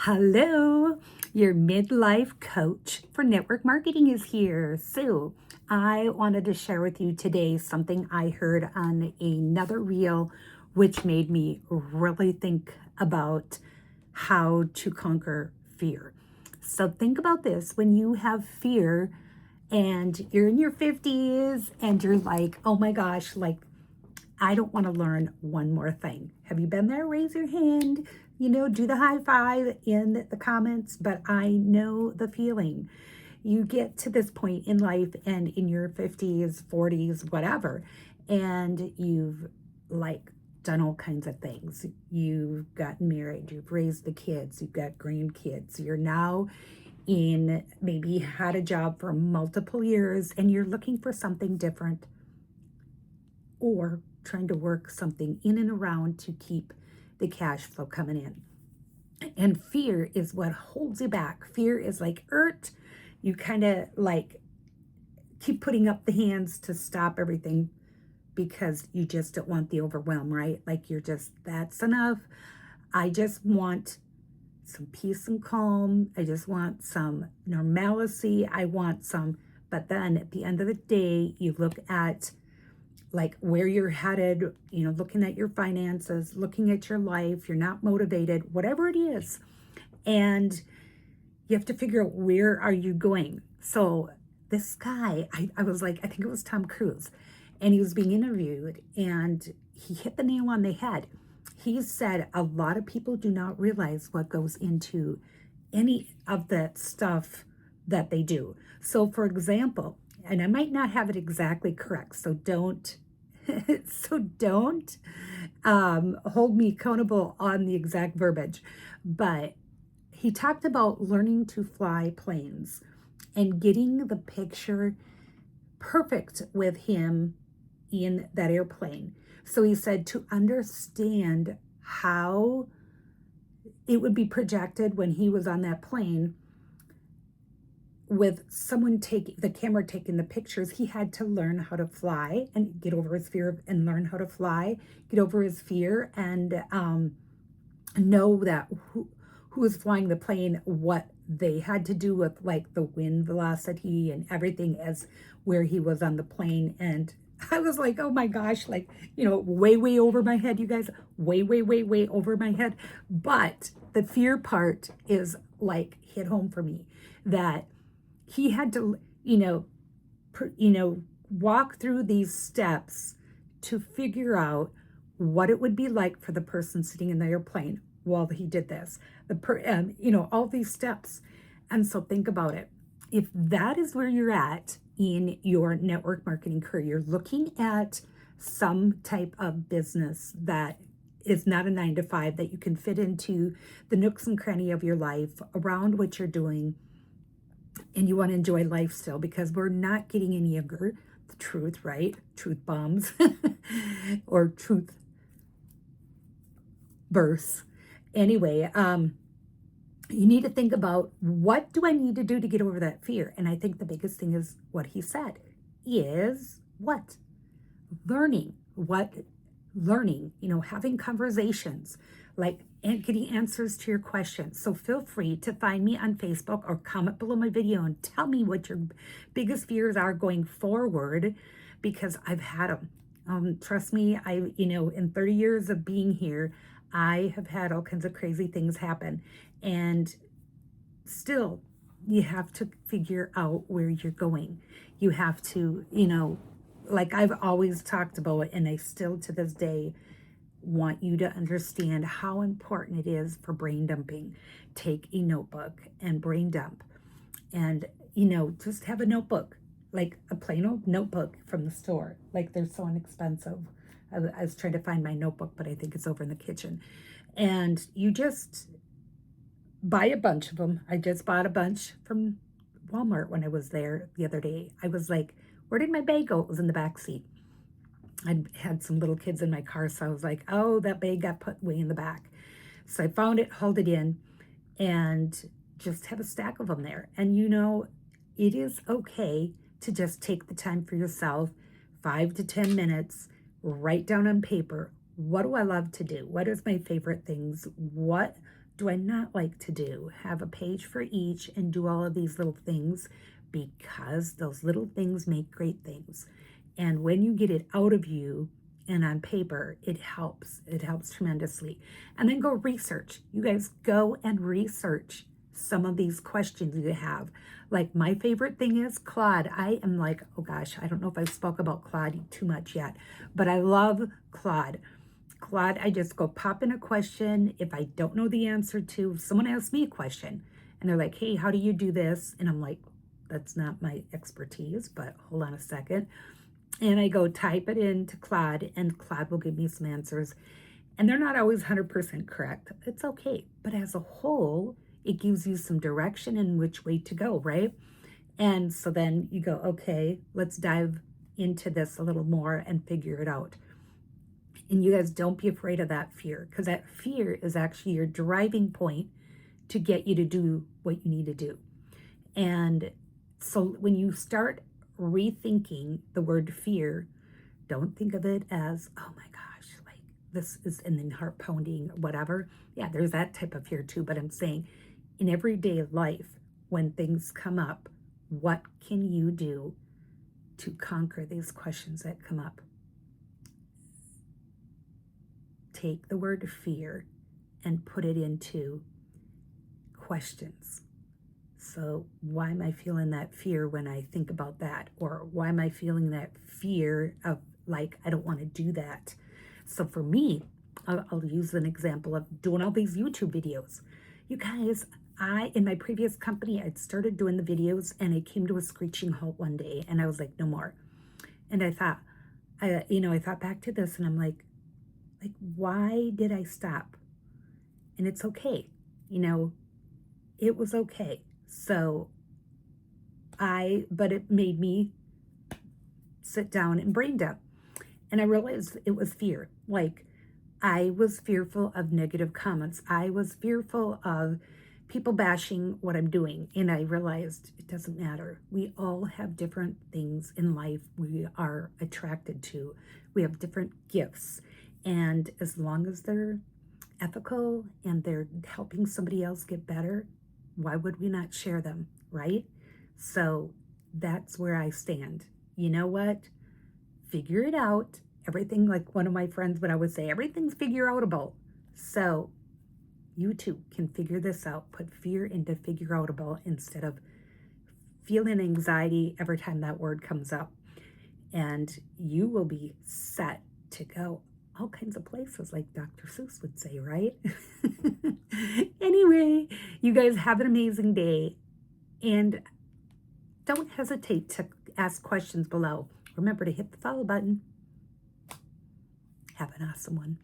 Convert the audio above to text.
Hello, your midlife coach for network marketing is here. Sue, I wanted to share with you today something I heard on another reel, which made me really think about how to conquer fear. So think about this when you have fear and you're in your 50s and you're like, oh my gosh, like I don't want to learn one more thing. Have you been there? Raise your hand. Do the high five in the comments, but I know the feeling. You get to this point in life and in your 50s, 40s, whatever, and you've like done all kinds of things. You've gotten married, you've raised the kids, you've got grandkids. You're now in maybe had a job for multiple years and you're looking for something different or trying to work something in and around to keep the cash flow coming in. And fear is what holds you back. Fear is like, you kind of like keep putting up the hands to stop everything because you just don't want the overwhelm, right? Like that's enough. I just want some peace and calm. I just want some normalcy. But then at the end of the day, you look at like where you're headed, looking at your finances, looking at your life, you're not motivated, whatever it is. And you have to figure out where are you going. So this guy, I was like, I think it was Tom Cruise, and he was being interviewed and he hit the nail on the head. He said a lot of people do not realize what goes into any of that stuff that they do. So for example, and I might not have it exactly correct, so don't hold me accountable on the exact verbiage. But he talked about learning to fly planes and getting the picture perfect with him in that airplane. So he said to understand how it would be projected when he was on that plane with someone taking the camera, taking the pictures, he had to learn how to fly and get over his fear and learn how to fly, get over his fear and know that who was flying the plane, what they had to do with like the wind velocity and everything as where he was on the plane. And I was like, oh my gosh, like, way over my head, you guys, way over my head. But the fear part is like hit home for me that he had to, walk through these steps to figure out what it would be like for the person sitting in the airplane while he did this. All these steps. And so think about it. If that is where you're at in your network marketing career, you're looking at some type of business that is not a 9-to-5 that you can fit into the nooks and cranny of your life around what you're doing, and you want to enjoy life still because we're not getting any younger. The truth, right? Truth bombs or truth bursts. Anyway, you need to think about what do I need to do to get over that fear? And I think the biggest thing is what he said is what? Learning. Having conversations, like and getting answers to your questions. So feel free to find me on Facebook or comment below my video and tell me what your biggest fears are going forward, because I've had them. Trust me, in 30 years of being here, I have had all kinds of crazy things happen. And still, you have to figure out where you're going. You have to, like I've always talked about, and I still to this day want you to understand how important it is for brain dumping. Take a notebook and brain dump. And, just have a notebook, like a plain old notebook from the store. Like they're so inexpensive. I was trying to find my notebook, but I think it's over in the kitchen. And you just buy a bunch of them. I just bought a bunch from Walmart when I was there the other day. I was like, where did my bag go? It was in the back seat. I had some little kids in my car, so I was like, oh, that bag got put way in the back. So I found it, hauled it in, and just have a stack of them there. And it is okay to just take the time for yourself, 5 to 10 minutes, write down on paper, what do I love to do? What is my favorite things? What do I not like to do? Have a page for each and do all of these little things, because those little things make great things. And when you get it out of you and on paper, it helps. It helps tremendously. And then go research. You guys go and research some of these questions you have. Like, my favorite thing is Claude. I am like, oh gosh, I don't know if I spoke about Claude too much yet, but I love Claude. Claude, I just go pop in a question. If I don't know the answer to, if someone asks me a question and they're like, hey, how do you do this? And I'm like, that's not my expertise, but hold on a second. And I go type it into Claude, and Claude will give me some answers. And they're not always 100% correct. It's okay. But as a whole, it gives you some direction in which way to go, right? And so then you go, okay, let's dive into this a little more and figure it out. And you guys, don't be afraid of that fear, because that fear is actually your driving point to get you to do what you need to do. And so when you start rethinking the word fear, don't think of it as, oh my gosh, like this is, and then heart pounding, whatever. Yeah, there's that type of fear too. But I'm saying, in everyday life, when things come up, what can you do to conquer these questions that come up? Take the word fear and put it into questions. So why am I feeling that fear when I think about that? Or why am I feeling that fear of, like, I don't want to do that? So for me, I'll use an example of doing all these YouTube videos. You guys, in my previous company, I'd started doing the videos and it came to a screeching halt one day, and I was like, no more. And I thought, I thought back to this, and I'm like, why did I stop? And it's okay. It was okay. So but it made me sit down and brain dump. And I realized it was fear. Like, I was fearful of negative comments. I was fearful of people bashing what I'm doing. And I realized it doesn't matter. We all have different things in life we are attracted to. We have different gifts. And as long as they're ethical and they're helping somebody else get better, why would we not share them, right? So that's where I stand. You know what? Figure it out. Everything, like one of my friends would always say, everything's figureoutable. So you too can figure this out. Put fear into figureoutable instead of feeling anxiety every time that word comes up. And you will be set to go all kinds of places, like Dr. Seuss would say, right? Anyway, you guys have an amazing day, and don't hesitate to ask questions below. Remember to hit the follow button. Have an awesome one.